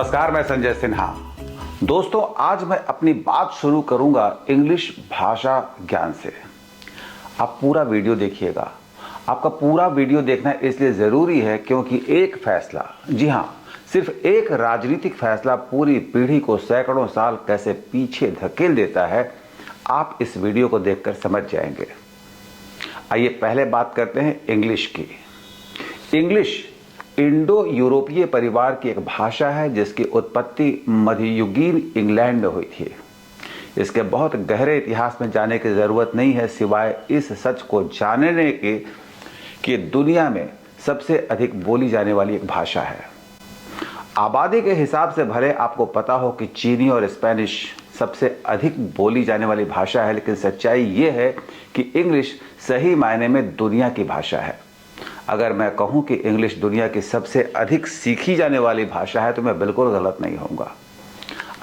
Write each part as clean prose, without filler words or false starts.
नमस्कार, मैं संजय सिन्हा। दोस्तों, आज मैं अपनी बात शुरू करूंगा इंग्लिश भाषा ज्ञान से। आप पूरा वीडियो देखिएगा। आपका पूरा वीडियो देखना इसलिए जरूरी है क्योंकि एक फैसला, जी हां, सिर्फ एक राजनीतिक फैसला पूरी पीढ़ी को सैकड़ों साल कैसे पीछे धकेल देता है, आप इस वीडियो को देखकर समझ जाएंगे। आइए पहले बात करते हैं इंग्लिश की। इंग्लिश इंडो यूरोपीय परिवार की एक भाषा है जिसकी उत्पत्ति मध्ययुगीन इंग्लैंड में हुई थी। इसके बहुत गहरे इतिहास में जाने की जरूरत नहीं है, सिवाय इस सच को जानने के कि दुनिया में सबसे अधिक बोली जाने वाली एक भाषा है। आबादी के हिसाब से भले आपको पता हो कि चीनी और स्पेनिश सबसे अधिक बोली जाने वाली भाषा है, लेकिन सच्चाई यह है कि इंग्लिश सही मायने में दुनिया की भाषा है। अगर मैं कहूं कि इंग्लिश दुनिया की सबसे अधिक सीखी जाने वाली भाषा है तो मैं बिल्कुल गलत नहीं होऊंगा।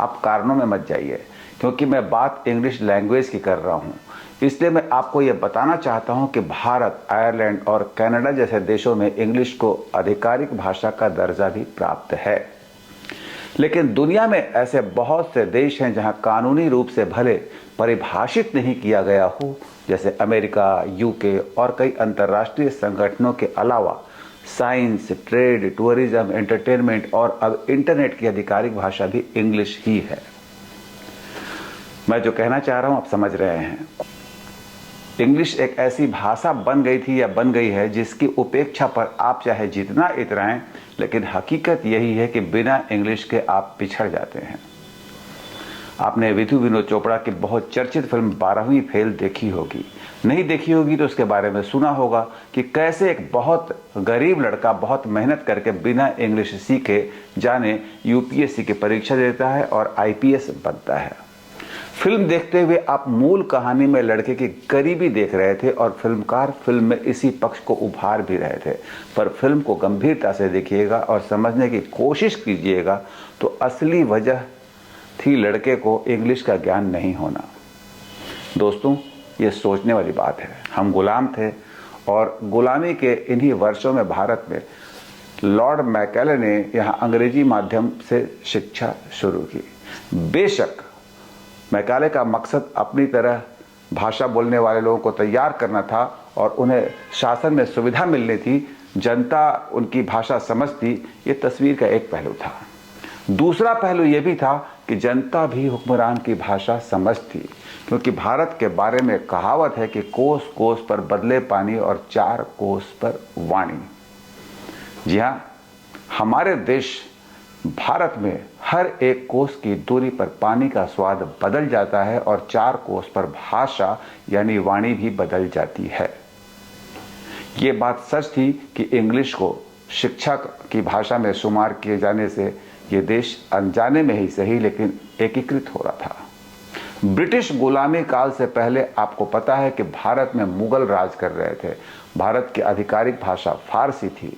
आप कारणों में मत जाइए, क्योंकि मैं बात इंग्लिश लैंग्वेज की कर रहा हूं। इसलिए मैं आपको यह बताना चाहता हूं कि भारत, आयरलैंड और कनाडा जैसे देशों में इंग्लिश को आधिकारिक भाषा का दर्जा भी प्राप्त है। लेकिन दुनिया में ऐसे बहुत से देश हैं जहां कानूनी रूप से भले परिभाषित नहीं किया गया हो, जैसे अमेरिका, यूके और कई अंतर्राष्ट्रीय संगठनों के अलावा साइंस, ट्रेड, टूरिज्म, एंटरटेनमेंट और अब इंटरनेट की आधिकारिक भाषा भी इंग्लिश ही है। मैं जो कहना चाह रहा हूं आप समझ रहे हैं। इंग्लिश एक ऐसी भाषा बन गई थी या बन गई है जिसकी उपेक्षा पर आप चाहे जितना इतराएं, लेकिन हकीकत यही है कि बिना इंग्लिश के आप पिछड़ जाते हैं। आपने विधु विनोद चोपड़ा की बहुत चर्चित फिल्म 12वीं फेल देखी होगी। नहीं देखी होगी तो उसके बारे में सुना होगा कि कैसे एक बहुत गरीब लड़का बहुत मेहनत करके बिना इंग्लिश सीखे जाने यूपीएससी की परीक्षा देता है और आईपीएस बनता है। फिल्म देखते हुए आप मूल कहानी में लड़के की गरीबी देख रहे थे और फिल्मकार फिल्म में इसी पक्ष को उभार भी रहे थे। पर फिल्म को गंभीरता से देखिएगा और समझने की कोशिश कीजिएगा तो असली वजह थी लड़के को इंग्लिश का ज्ञान नहीं होना। दोस्तों, ये सोचने वाली बात है। हम गुलाम थे और गुलामी के इन्हीं वर्षों में भारत में लॉर्ड मैकेले ने यहाँ अंग्रेजी माध्यम से शिक्षा शुरू की। बेशक मैकाले का मकसद अपनी तरह भाषा बोलने वाले लोगों को तैयार करना था और उन्हें शासन में सुविधा मिलनी थी, जनता उनकी भाषा समझती, ये तस्वीर का एक पहलू था। दूसरा पहलू यह भी था कि जनता भी हुक्मरान की भाषा समझती, क्योंकि भारत के बारे में कहावत है कि कोस कोस पर बदले पानी और 4 कोस पर वाणी। जी हाँ, हमारे देश भारत में हर एक कोस की दूरी पर पानी का स्वाद बदल जाता है और 4 कोस पर भाषा यानी वाणी भी बदल जाती है। ये बात सच थी कि इंग्लिश को शिक्षा की भाषा में शुमार किए जाने से ये देश अनजाने में ही सही लेकिन एकीकृत हो रहा था। ब्रिटिश गुलामी काल से पहले आपको पता है कि भारत में मुगल राज कर रहे थे। भारत की आधिकारिक भाषा फारसी थी,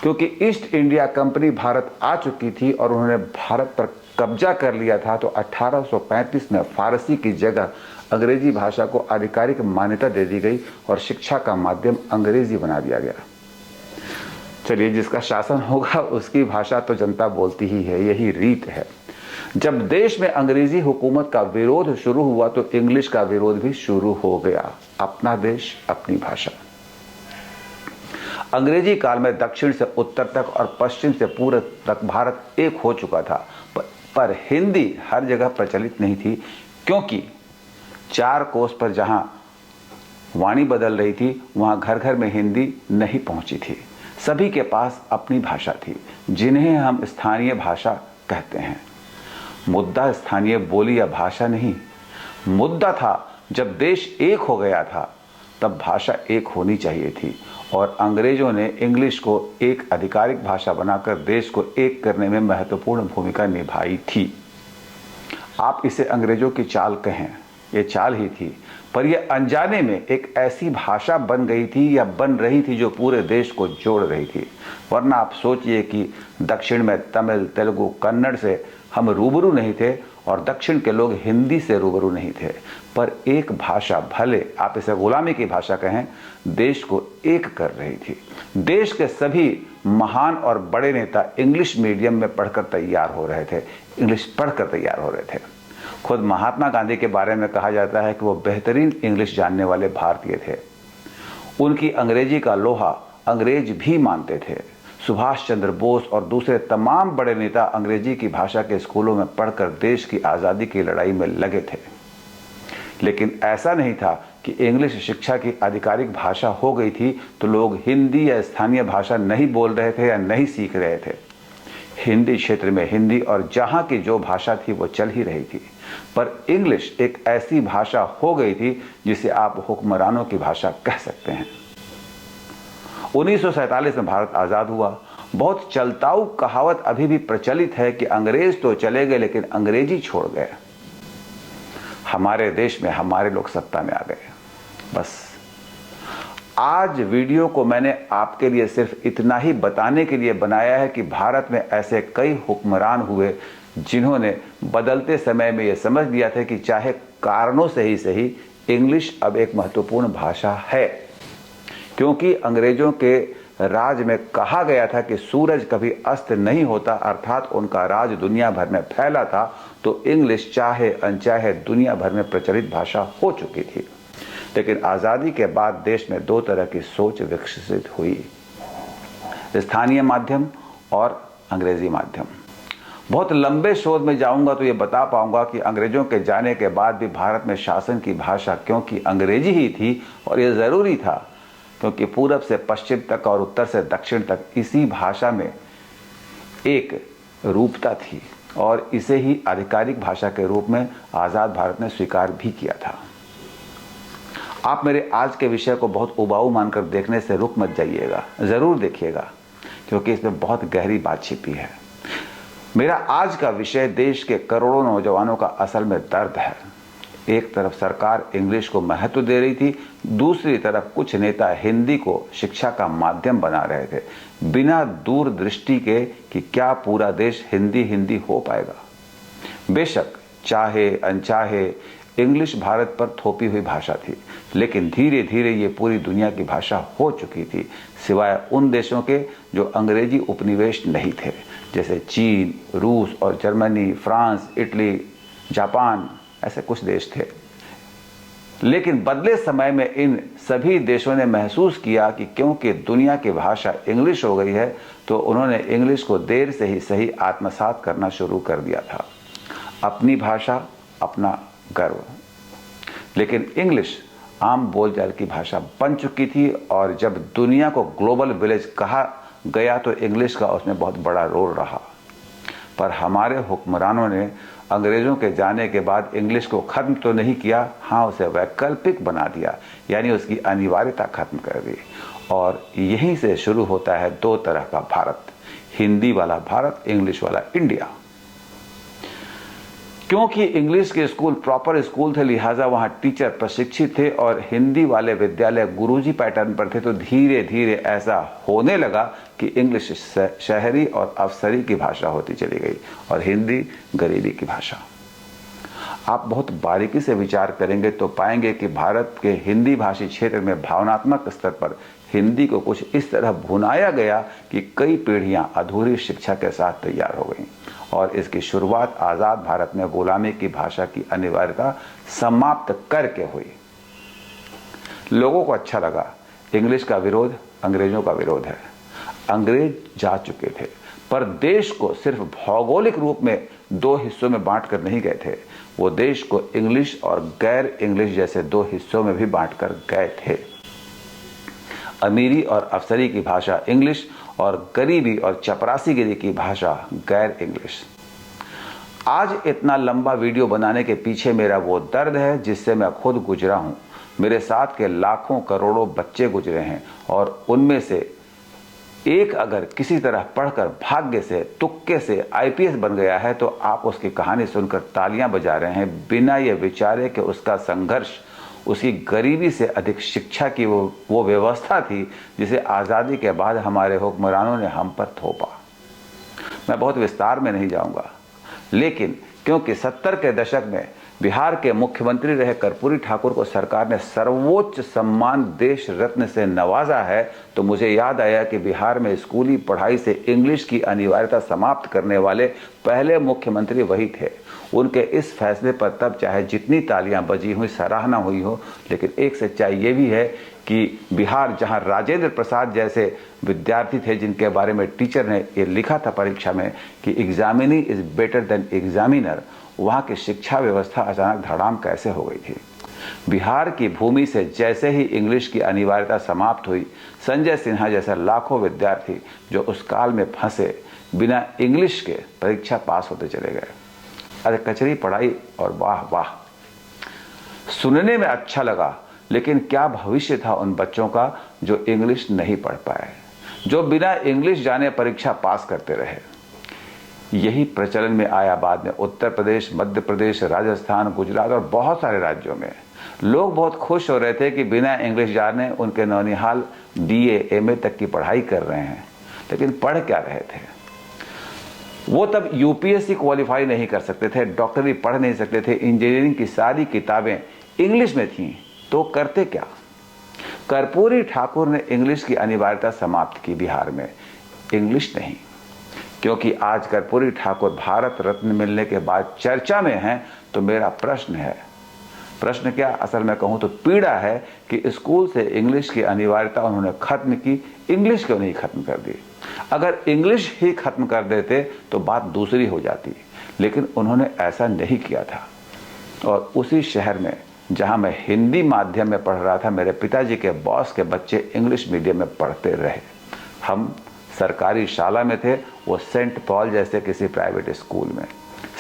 क्योंकि ईस्ट इंडिया कंपनी भारत आ चुकी थी और उन्होंने भारत पर कब्जा कर लिया था। तो 1835 में फारसी की जगह अंग्रेजी भाषा को आधिकारिक मान्यता दे दी गई और शिक्षा का माध्यम अंग्रेजी बना दिया गया। चलिए, जिसका शासन होगा उसकी भाषा तो जनता बोलती ही है, यही रीत है। जब देश में अंग्रेजी हुकूमत का विरोध शुरू हुआ तो इंग्लिश का विरोध भी शुरू हो गया। अपना देश अपनी भाषा। अंग्रेजी काल में दक्षिण से उत्तर तक और पश्चिम से पूर्व तक भारत एक हो चुका था, पर हिंदी हर जगह प्रचलित नहीं थी, क्योंकि 4 कोस पर जहां वाणी बदल रही थी वहां घर घर में हिंदी नहीं पहुंची थी। सभी के पास अपनी भाषा थी, जिन्हें हम स्थानीय भाषा कहते हैं। मुद्दा स्थानीय बोली या भाषा नहीं, मुद्दा था जब देश एक हो गया था तब भाषा एक होनी चाहिए थी और अंग्रेजों ने इंग्लिश को एक आधिकारिक भाषा बनाकर देश को एक करने में महत्वपूर्ण भूमिका निभाई थी। आप इसे अंग्रेजों की चाल कहें, ये चाल ही थी, पर यह अनजाने में एक ऐसी भाषा बन गई थी या बन रही थी जो पूरे देश को जोड़ रही थी। वरना आप सोचिए कि दक्षिण में तमिल, तेलुगु, कन्नड़ से हम रूबरू नहीं थे और दक्षिण के लोग हिंदी से रूबरू नहीं थे। पर एक भाषा, भले आप इसे गुलामी की भाषा कहें, देश को एक कर रही थी। देश के सभी महान और बड़े नेता इंग्लिश मीडियम में पढ़कर तैयार हो रहे थे, इंग्लिश पढ़कर तैयार हो रहे थे। खुद महात्मा गांधी के बारे में कहा जाता है कि वो बेहतरीन इंग्लिश जानने वाले भारतीय थे। उनकी अंग्रेजी का लोहा अंग्रेज भी मानते थे। सुभाष चंद्र बोस और दूसरे तमाम बड़े नेता अंग्रेजी की भाषा के स्कूलों में पढ़कर देश की आज़ादी की लड़ाई में लगे थे। लेकिन ऐसा नहीं था कि इंग्लिश शिक्षा की आधिकारिक भाषा हो गई थी तो लोग हिंदी या स्थानीय भाषा नहीं बोल रहे थे या नहीं सीख रहे थे। हिंदी क्षेत्र में हिंदी और जहां की जो भाषा थी वो चल ही रही थी, पर इंग्लिश एक ऐसी भाषा हो गई थी जिसे आप हुक्मरानों की भाषा कह सकते हैं। 1947 में भारत आज़ाद हुआ। बहुत चलताऊ कहावत अभी भी प्रचलित है कि अंग्रेज तो चले गए लेकिन अंग्रेजी छोड़ गए। हमारे देश में हमारे लोग सत्ता में आ गए। बस आज वीडियो को मैंने आपके लिए सिर्फ इतना ही बताने के लिए बनाया है कि भारत में ऐसे कई हुक्मरान हुए जिन्होंने बदलते समय में यह समझ लिया था कि चाहे कारणों से ही सही, इंग्लिश अब एक महत्वपूर्ण भाषा है। क्योंकि अंग्रेजों के राज में कहा गया था कि सूरज कभी अस्त नहीं होता, अर्थात उनका राज दुनिया भर में फैला था, तो इंग्लिश चाहे अनचाहे दुनिया भर में प्रचलित भाषा हो चुकी थी। लेकिन आज़ादी के बाद देश में दो तरह की सोच विकसित हुई, स्थानीय माध्यम और अंग्रेजी माध्यम। बहुत लंबे शोध में जाऊंगा तो ये बता पाऊंगा कि अंग्रेजों के जाने के बाद भी भारत में शासन की भाषा क्योंकि अंग्रेजी ही थी, और ये ज़रूरी था क्योंकि पूरब से पश्चिम तक और उत्तर से दक्षिण तक इसी भाषा में एक रूपता थी, और इसे ही आधिकारिक भाषा के रूप में आज़ाद भारत ने स्वीकार भी किया था। आप मेरे आज के विषय को बहुत उबाऊ मानकर देखने से रुक मत जाइएगा, ज़रूर देखिएगा, क्योंकि इसमें बहुत गहरी बात छिपी है। मेरा आज का विषय देश के करोड़ों नौजवानों का असल में दर्द है। एक तरफ सरकार इंग्लिश को महत्व दे रही थी, दूसरी तरफ कुछ नेता हिंदी को शिक्षा का माध्यम बना रहे थे, बिना दूरदृष्टि के कि क्या पूरा देश हिंदी हिंदी हो पाएगा। बेशक चाहे अनचाहे इंग्लिश भारत पर थोपी हुई भाषा थी, लेकिन धीरे धीरे ये पूरी दुनिया की भाषा हो चुकी थी, सिवाय उन देशों के जो अंग्रेजी उपनिवेश नहीं थे, जैसे चीन, रूस और जर्मनी, फ्रांस, इटली, जापान, ऐसे कुछ देश थे। लेकिन बदले समय में इन सभी देशों ने महसूस किया कि क्योंकि दुनिया की भाषा इंग्लिश हो गई है, तो उन्होंने इंग्लिश को देर से ही सही आत्मसात करना शुरू कर दिया था। अपनी भाषा, अपना गर्व। लेकिन इंग्लिश आम बोलचाल की भाषा बन चुकी थी, और जब दुनिया को ग्लोबल विलेज कहा गया तो इंग्लिश का उसमें बहुत बड़ा रोल रहा। पर हमारे हुक्मरानों ने अंग्रेजों के जाने के बाद इंग्लिश को खत्म तो नहीं किया, हाँ उसे वैकल्पिक बना दिया, यानी उसकी अनिवार्यता खत्म कर दी। और यहीं से शुरू होता है दो तरह का भारत, हिंदी वाला भारत, इंग्लिश वाला इंडिया। क्योंकि इंग्लिश के स्कूल प्रॉपर स्कूल थे, लिहाजा वहाँ टीचर प्रशिक्षित थे, और हिंदी वाले विद्यालय गुरुजी पैटर्न पर थे, तो धीरे धीरे ऐसा होने लगा कि इंग्लिश शहरी और अफसरी की भाषा होती चली गई और हिंदी गरीबी की भाषा। आप बहुत बारीकी से विचार करेंगे तो पाएंगे कि भारत के हिंदी भाषी क्षेत्र में भावनात्मक स्तर पर हिंदी को कुछ इस तरह भुनाया गया कि कई पीढ़ियां अधूरी शिक्षा के साथ तैयार हो गईं, और इसकी शुरुआत आज़ाद भारत में गुलामी की भाषा की अनिवार्यता समाप्त करके हुई। लोगों को अच्छा लगा, इंग्लिश का विरोध अंग्रेजों का विरोध है। अंग्रेज जा चुके थे, पर देश को सिर्फ भौगोलिक रूप में दो हिस्सों में बांट कर नहीं गए थे, वो देश को इंग्लिश और गैर इंग्लिश जैसे दो हिस्सों में भी बांट कर गए थे। अमीरी और अफसरी की भाषा इंग्लिश, और गरीबी और चपरासीगिरी की भाषा गैर इंग्लिश। आज इतना लंबा वीडियो बनाने के पीछे मेरा वो दर्द है जिससे मैं खुद गुजरा हूँ। मेरे साथ के लाखों करोड़ों बच्चे गुजरे हैं, और उनमें से एक अगर किसी तरह पढ़कर भाग्य से तुक्के से आईपीएस बन गया है तो आप उसकी कहानी सुनकर तालियां बजा रहे हैं, बिना ये विचारे कि उसका संघर्ष उसकी गरीबी से अधिक शिक्षा की वो व्यवस्था थी जिसे आज़ादी के बाद हमारे हुक्मरानों ने हम पर थोपा। मैं बहुत विस्तार में नहीं जाऊंगा, लेकिन क्योंकि 70 के दशक में बिहार के मुख्यमंत्री रहे कर्पूरी ठाकुर को सरकार ने सर्वोच्च सम्मान देश रत्न से नवाजा है, तो मुझे याद आया कि बिहार में स्कूली पढ़ाई से इंग्लिश की अनिवार्यता समाप्त करने वाले पहले मुख्यमंत्री वही थे। उनके इस फैसले पर तब चाहे जितनी तालियां बजी हुई, सराहना हुई हो, लेकिन एक सच्चाई ये भी है कि बिहार, जहां राजेंद्र प्रसाद जैसे विद्यार्थी थे जिनके बारे में टीचर ने ये लिखा था परीक्षा में कि examinee is better than examiner, वहां की शिक्षा व्यवस्था अचानक धड़ाम कैसे हो गई थी। बिहार की भूमि से जैसे ही इंग्लिश की अनिवार्यता समाप्त हुई, संजय सिन्हा जैसे लाखों विद्यार्थी जो उस काल में फंसे, बिना इंग्लिश के परीक्षा पास होते चले गए। अरे कचरी पढ़ाई और वाह वाह, सुनने में अच्छा लगा, लेकिन क्या भविष्य था उन बच्चों का जो इंग्लिश नहीं पढ़ पाए, जो बिना इंग्लिश जाने परीक्षा पास करते रहे। यही प्रचलन में आया बाद में उत्तर प्रदेश, मध्य प्रदेश, राजस्थान, गुजरात और बहुत सारे राज्यों में। लोग बहुत खुश हो रहे थे कि बिना इंग्लिश जाने उनके नौनिहाल BA MA तक की पढ़ाई कर रहे हैं, लेकिन पढ़ क्या रहे थे वो? तब UPSC क्वालिफाई नहीं कर सकते थे, डॉक्टरी पढ़ नहीं सकते थे, इंजीनियरिंग की सारी किताबें इंग्लिश में थीं, तो करते क्या? कर्पूरी ठाकुर ने इंग्लिश की अनिवार्यता समाप्त की बिहार में, इंग्लिश नहीं। क्योंकि आज कर्पूरी ठाकुर भारत रत्न मिलने के बाद चर्चा में हैं, तो मेरा प्रश्न है, प्रश्न क्या, असल में कहूं तो पीड़ा है कि स्कूल से इंग्लिश की अनिवार्यता उन्होंने खत्म की, इंग्लिश क्यों नहीं खत्म कर दी? अगर इंग्लिश ही खत्म कर देते तो बात दूसरी हो जाती, लेकिन उन्होंने ऐसा नहीं किया था। और उसी शहर में जहां मैं हिंदी माध्यम में पढ़ रहा था, मेरे पिताजी के बॉस के बच्चे इंग्लिश मीडियम में पढ़ते रहे। हम सरकारी शाला में थे, वो सेंट पॉल जैसे किसी प्राइवेट स्कूल में।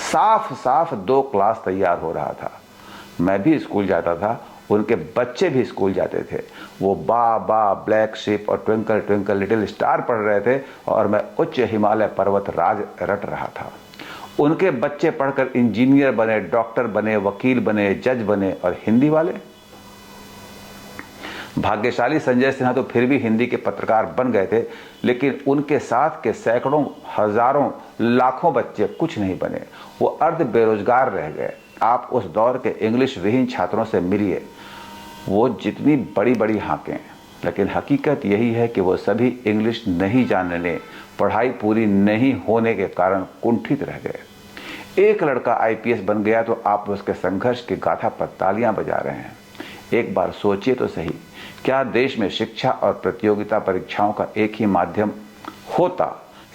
साफ साफ 2 क्लास तैयार हो रहा था। मैं भी स्कूल जाता था, उनके बच्चे भी स्कूल जाते थे। वो बा बा, ब्लैक शिप और ट्विंकल ट्विंकल लिटिल स्टार पढ़ रहे थे और मैं उच्च हिमालय पर्वत राज रट रहा था। उनके बच्चे पढ़कर इंजीनियर बने, डॉक्टर बने, वकील बने, जज बने, और हिंदी वाले, भाग्यशाली संजय सिन्हा तो फिर भी हिंदी के पत्रकार बन गए थे, लेकिन उनके साथ के सैकड़ों, हजारों, लाखों बच्चे कुछ नहीं बने, वो अर्ध बेरोजगार रह गए। आप उस दौर के इंग्लिश विहीन छात्रों से मिलिए, वो जितनी बड़ी बड़ी हाकें, लेकिन हकीकत यही है कि वो सभी इंग्लिश नहीं जानने, पढ़ाई पूरी नहीं होने के कारण कुंठित रह गए। एक लड़का IPS बन गया तो आप उसके संघर्ष की गाथा पर तालियां बजा रहे हैं। एक बार सोचिए तो सही, क्या देश में शिक्षा और प्रतियोगिता परीक्षाओं का एक ही माध्यम होता,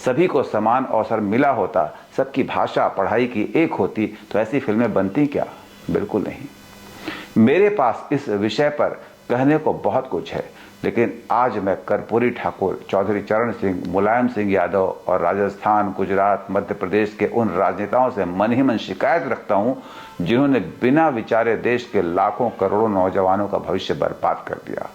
सभी को समान अवसर मिला होता, सबकी भाषा पढ़ाई की एक होती, तो ऐसी फिल्में बनती क्या? बिल्कुल नहीं। मेरे पास इस विषय पर कहने को बहुत कुछ है, लेकिन आज मैं कर्पूरी ठाकुर, चौधरी चरण सिंह, मुलायम सिंह यादव और राजस्थान, गुजरात, मध्य प्रदेश के उन राजनेताओं से मन ही मन शिकायत रखता हूं जिन्होंने बिना विचारे देश के लाखों करोड़ों नौजवानों का भविष्य बर्बाद कर दिया।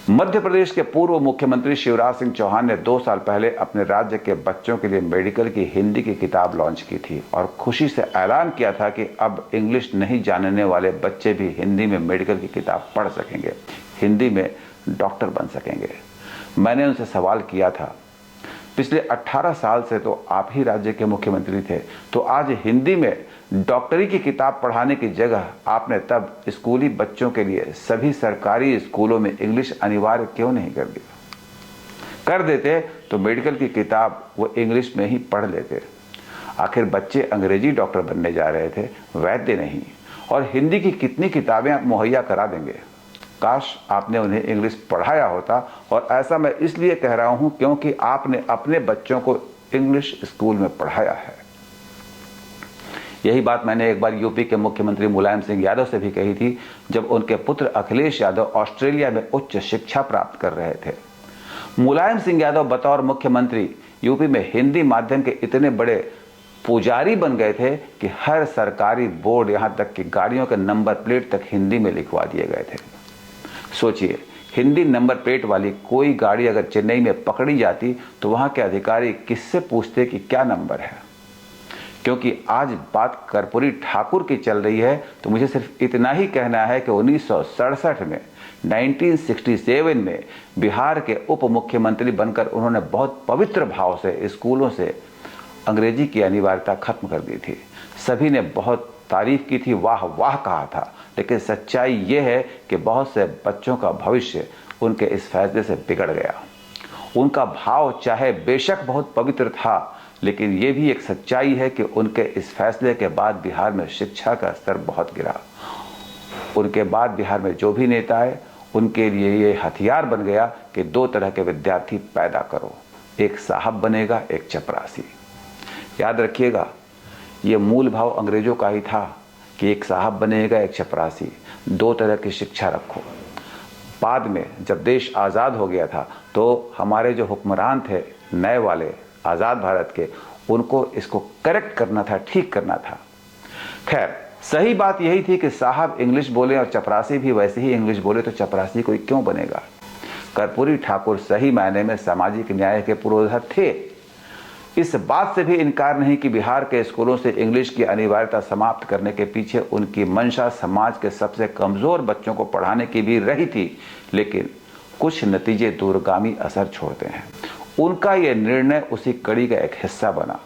मध्य प्रदेश के पूर्व मुख्यमंत्री शिवराज सिंह चौहान ने 2 साल पहले अपने राज्य के बच्चों के लिए मेडिकल की हिंदी की किताब लॉन्च की थी और खुशी से ऐलान किया था कि अब इंग्लिश नहीं जानने वाले बच्चे भी हिंदी में मेडिकल की किताब पढ़ सकेंगे, हिंदी में डॉक्टर बन सकेंगे। मैंने उनसे सवाल किया था, पिछले 18 साल से तो आप ही राज्य के मुख्यमंत्री थे, तो आज हिंदी में डॉक्टरी की किताब पढ़ाने की जगह आपने तब स्कूली बच्चों के लिए सभी सरकारी स्कूलों में इंग्लिश अनिवार्य क्यों नहीं कर दिया? कर देते तो मेडिकल की किताब वो इंग्लिश में ही पढ़ लेते। आखिर बच्चे अंग्रेजी डॉक्टर बनने जा रहे थे, वैद्य नहीं। और हिंदी की कितनी किताबें आप मुहैया करा देंगे? काश आपने उन्हें इंग्लिश पढ़ाया होता। और ऐसा मैं इसलिए कह रहा हूं क्योंकि आपने अपने बच्चों को इंग्लिश स्कूल में पढ़ाया है। यही बात मैंने एक बार यूपी के मुख्यमंत्री मुलायम सिंह यादव से भी कही थी, जब उनके पुत्र अखिलेश यादव ऑस्ट्रेलिया में उच्च शिक्षा प्राप्त कर रहे थे। मुलायम सिंह यादव बतौर मुख्यमंत्री यूपी में हिंदी माध्यम के इतने बड़े पुजारी बन गए थे कि हर सरकारी बोर्ड, यहां तक कि गाड़ियों के नंबर प्लेट तक हिंदी में लिखवा दिए गए थे। सोचिए, हिंदी नंबर प्लेट वाली कोई गाड़ी अगर चेन्नई में पकड़ी जाती तो वहां के अधिकारी किससे पूछते कि क्या नंबर है? क्योंकि आज बात कर्पूरी ठाकुर की चल रही है, तो मुझे सिर्फ इतना ही कहना है कि 1967 में 1967 में बिहार के उप मुख्यमंत्री बनकर उन्होंने बहुत पवित्र भाव से स्कूलों से अंग्रेजी की अनिवार्यता खत्म कर दी थी। सभी ने बहुत तारीफ की थी, वाह वाह कहा था, लेकिन सच्चाई ये है कि बहुत से बच्चों का भविष्य उनके इस फैसले से बिगड़ गया। उनका भाव चाहे बेशक बहुत पवित्र था, लेकिन ये भी एक सच्चाई है कि उनके इस फैसले के बाद बिहार में शिक्षा का स्तर बहुत गिरा। उनके बाद बिहार में जो भी नेता आए, उनके लिए ये हथियार बन गया कि दो तरह के विद्यार्थी पैदा करो, एक साहब बनेगा, एक चपरासी। याद रखिएगा, ये मूल भाव अंग्रेजों का ही था कि एक साहब बनेगा, एक चपरासी, दो तरह की शिक्षा रखो। बाद में जब देश आज़ाद हो गया था तो हमारे जो हुक्मरान थे नए वाले आज़ाद भारत के, उनको इसको करेक्ट करना था, ठीक करना था। खैर, सही बात यही थी कि साहब इंग्लिश बोले और चपरासी भी वैसे ही इंग्लिश बोले, तो चपरासी कोई क्यों बनेगा। कर्पूरी ठाकुर सही मायने में सामाजिक न्याय के पुरोधा थे। इस बात से भी इनकार नहीं कि बिहार के स्कूलों से इंग्लिश की अनिवार्यता समाप्त करने के पीछे उनकी मंशा समाज के सबसे कमजोर बच्चों को पढ़ाने की भी रही थी, लेकिन कुछ नतीजे दूरगामी असर छोड़ते हैं। उनका यह निर्णय उसी कड़ी का एक हिस्सा बना।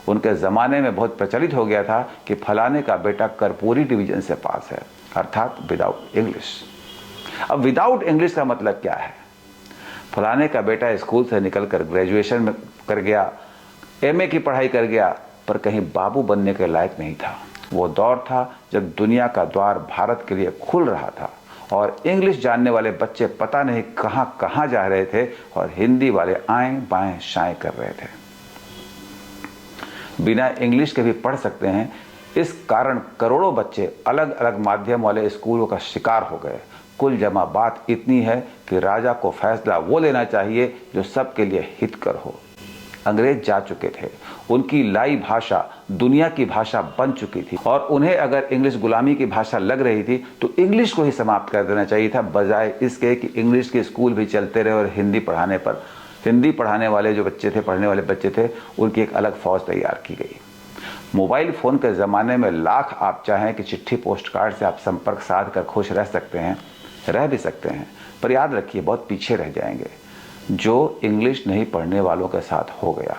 उनके ज़माने में बहुत प्रचलित हो गया था कि फलाने का बेटा कर्पूरी डिवीजन से पास है, अर्थात विदाउट इंग्लिश। अब विदाउट इंग्लिश का मतलब क्या है? फलाने का बेटा स्कूल से निकलकर ग्रेजुएशन में कर गया, एमए की पढ़ाई कर गया, पर कहीं बाबू बनने के लायक नहीं था। वो दौर था जब दुनिया का द्वार भारत के लिए खुल रहा था और इंग्लिश जानने वाले बच्चे पता नहीं कहां कहां जा रहे थे और हिंदी वाले आएं बाएं शाएं कर रहे थे। बिना इंग्लिश के भी पढ़ सकते हैं, इस कारण करोड़ों बच्चे अलग अलग माध्यम वाले स्कूलों का शिकार हो गए। कुल जमा बात इतनी है कि राजा को फैसला वो लेना चाहिए जो सबके लिए हितकर हो। अंग्रेज जा चुके थे, उनकी लाई भाषा दुनिया की भाषा बन चुकी थी और उन्हें अगर इंग्लिश गुलामी की भाषा लग रही थी तो इंग्लिश को ही समाप्त कर देना चाहिए था, बजाय इसके कि इंग्लिश के स्कूल भी चलते रहे और हिंदी पढ़ाने वाले जो बच्चे थे, पढ़ने वाले बच्चे थे, उनकी एक अलग फौज तैयार की गई। मोबाइल फ़ोन के ज़माने में लाख आप चाहें कि चिट्ठी पोस्ट कार्ड से आप संपर्क साध कर खुश रह सकते हैं, रह भी सकते हैं, पर याद रखिए बहुत पीछे रह जाएंगे जो इंग्लिश नहीं पढ़ने वालों के साथ हो गया।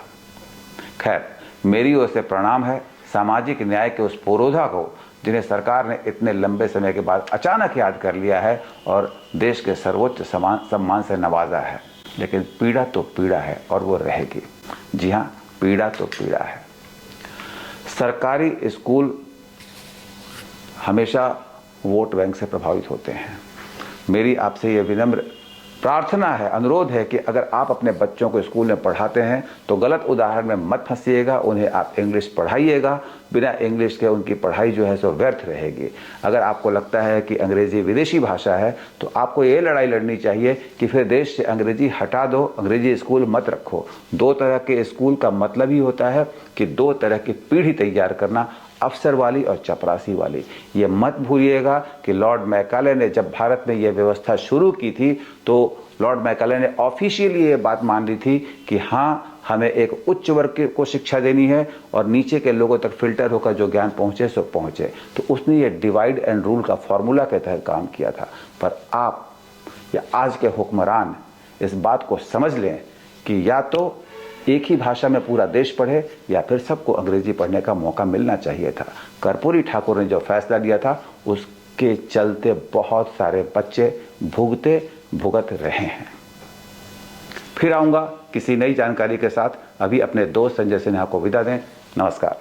खैर, मेरी ओर से प्रणाम है सामाजिक न्याय के उस पुरोधा को जिन्हें सरकार ने इतने लंबे समय के बाद अचानक याद कर लिया है और देश के सर्वोच्च सम्मान से नवाजा है। लेकिन पीड़ा तो पीड़ा है और वो रहेगी। जी हाँ, पीड़ा तो पीड़ा है। सरकारी स्कूल हमेशा वोट बैंक से प्रभावित होते हैं। मेरी आपसे ये विनम्र प्रार्थना है, अनुरोध है कि अगर आप अपने बच्चों को स्कूल में पढ़ाते हैं तो गलत उदाहरण में मत फंसिएगा, उन्हें आप इंग्लिश पढ़ाइएगा। बिना इंग्लिश के उनकी पढ़ाई जो है सो व्यर्थ रहेगी। अगर आपको लगता है कि अंग्रेजी विदेशी भाषा है तो आपको ये लड़ाई लड़नी चाहिए कि फिर देश से अंग्रेजी हटा दो, अंग्रेजी स्कूल मत रखो। दो तरह के स्कूल का मतलब ही होता है कि दो तरह की पीढ़ी तैयार करना, अफसर वाली और चपरासी वाली। ये मत भूलिएगा कि लॉर्ड मैकाले ने जब भारत में ये व्यवस्था शुरू की थी तो लॉर्ड मैकाले ने ऑफिशियली ये बात मान ली थी कि हाँ, हमें एक उच्च वर्ग को शिक्षा देनी है और नीचे के लोगों तक फिल्टर होकर जो ज्ञान पहुंचे सो पहुंचे। तो उसने ये डिवाइड एंड रूल का फॉर्मूला के तहत काम किया था। पर आप या आज के हुक्मरान इस बात को समझ लें कि या तो एक ही भाषा में पूरा देश पढ़े या फिर सबको अंग्रेजी पढ़ने का मौका मिलना चाहिए था। कर्पूरी ठाकुर ने जो फैसला लिया था उसके चलते बहुत सारे बच्चे भुगत रहे हैं। फिर आऊँगा किसी नई जानकारी के साथ। अभी अपने दोस्त संजय सिन्हा को विदा दें। नमस्कार।